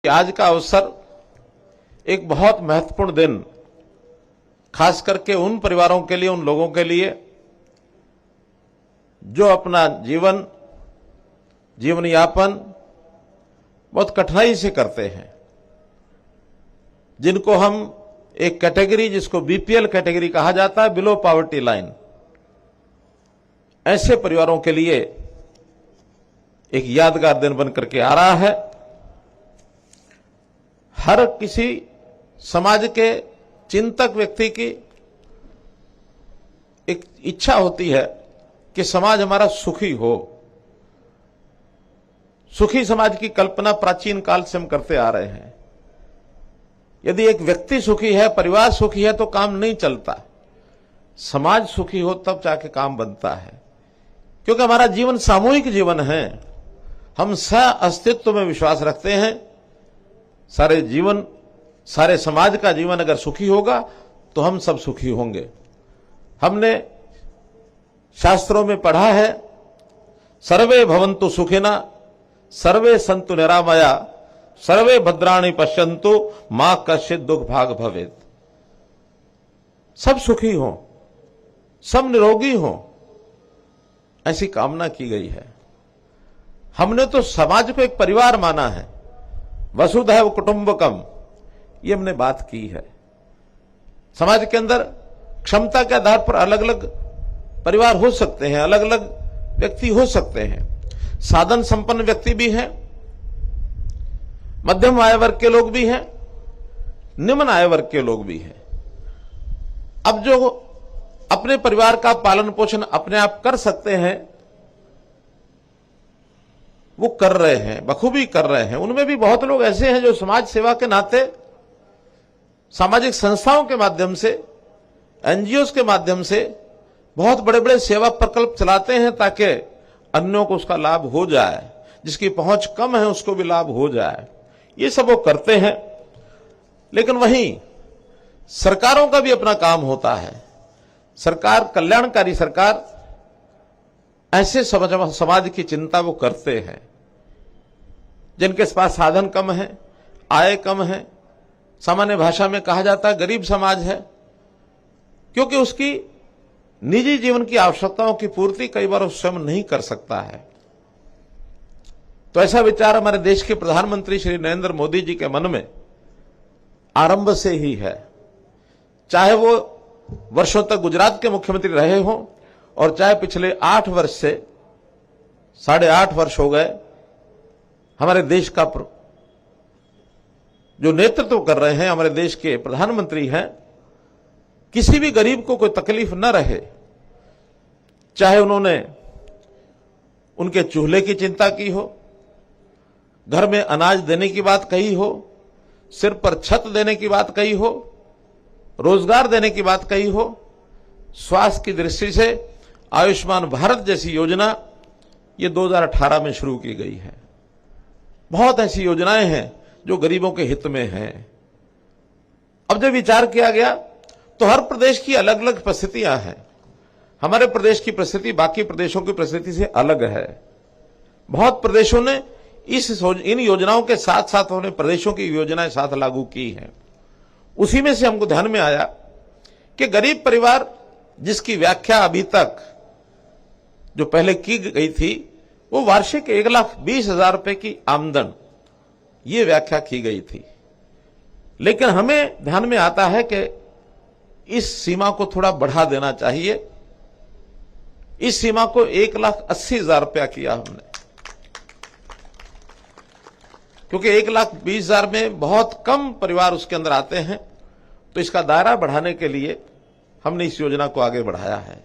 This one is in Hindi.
आज का अवसर एक बहुत महत्वपूर्ण दिन, खास करके उन परिवारों के लिए, उन लोगों के लिए जो अपना जीवन यापन बहुत कठिनाई से करते हैं, जिनको हम एक कैटेगरी, जिसको बीपीएल कैटेगरी कहा जाता है, बिलो पॉवर्टी लाइन, ऐसे परिवारों के लिए एक यादगार दिन बनकर के आ रहा है। हर किसी समाज के चिंतक व्यक्ति की एक इच्छा होती है कि समाज हमारा सुखी हो। सुखी समाज की कल्पना प्राचीन काल से हम करते आ रहे हैं। यदि एक व्यक्ति सुखी है, परिवार सुखी है, तो काम नहीं चलता। समाज सुखी हो तब जाके काम बनता है, क्योंकि हमारा जीवन सामूहिक जीवन है। हम सह अस्तित्व में विश्वास रखते हैं। सारे समाज का जीवन अगर सुखी होगा तो हम सब सुखी होंगे। हमने शास्त्रों में पढ़ा है, सर्वे भवन्तु सुखिना, सर्वे सन्तु निरामया, सर्वे भद्राणि पश्यन्तु, मां कश्चित् दुख भाग भवेत्। सब सुखी हों, सब निरोगी हों, ऐसी कामना की गई है। हमने तो समाज को एक परिवार माना है, वसुधैव कुटुंबकम, ये हमने बात की है। समाज के अंदर क्षमता के आधार पर अलग अलग परिवार हो सकते हैं, अलग अलग व्यक्ति हो सकते हैं। साधन संपन्न व्यक्ति भी हैं, मध्यम आय वर्ग के लोग भी हैं, निम्न आय वर्ग के लोग भी हैं। अब जो अपने परिवार का पालन पोषण अपने आप कर सकते हैं, वो कर रहे हैं, बखूबी कर रहे हैं। उनमें भी बहुत लोग ऐसे हैं जो समाज सेवा के नाते सामाजिक संस्थाओं के माध्यम से, एनजीओस के माध्यम से बहुत बड़े बड़े सेवा प्रकल्प चलाते हैं, ताकि अन्यों को उसका लाभ हो जाए, जिसकी पहुंच कम है उसको भी लाभ हो जाए। ये सब वो करते हैं। लेकिन वहीं सरकारों का भी अपना काम होता है। सरकार, कल्याणकारी सरकार, ऐसे समाज की चिंता वो करते हैं जिनके पास साधन कम है, आय कम है। सामान्य भाषा में कहा जाता है गरीब समाज है, क्योंकि उसकी निजी जीवन की आवश्यकताओं की पूर्ति कई बार वो स्वयं नहीं कर सकता है। तो ऐसा विचार हमारे देश के प्रधानमंत्री श्री नरेंद्र मोदी जी के मन में आरंभ से ही है। चाहे वो वर्षों तक गुजरात के मुख्यमंत्री रहे हों, और चाहे पिछले 8 वर्ष से 8.5 वर्ष हो गए हमारे देश का जो नेतृत्व कर रहे हैं, हमारे देश के प्रधानमंत्री हैं, किसी भी गरीब को कोई तकलीफ न रहे। चाहे उन्होंने उनके चूल्हे की चिंता की हो, घर में अनाज देने की बात कही हो, सिर पर छत देने की बात कही हो, रोजगार देने की बात कही हो, स्वास्थ्य की दृष्टि से आयुष्मान भारत जैसी योजना ये 2018 में शुरू की गई है। बहुत ऐसी योजनाएं हैं जो गरीबों के हित में हैं। अब जब विचार किया गया तो हर प्रदेश की अलग अलग परिस्थितियां हैं। हमारे प्रदेश की परिस्थिति बाकी प्रदेशों की परिस्थिति से अलग है। बहुत प्रदेशों ने इन योजनाओं के साथ साथ उन्हें प्रदेशों की योजनाएं साथ लागू की हैं। उसी में से हमको ध्यान में आया कि गरीब परिवार, जिसकी व्याख्या अभी तक जो पहले की गई थी, वो वार्षिक 1,20,000 रुपए की आमदन, ये व्याख्या की गई थी। लेकिन हमें ध्यान में आता है कि इस सीमा को थोड़ा बढ़ा देना चाहिए। इस सीमा को 1,80,000 रुपया किया हमने, क्योंकि 1,20,000 में बहुत कम परिवार उसके अंदर आते हैं। तो इसका दायरा बढ़ाने के लिए हमने इस योजना को आगे बढ़ाया है।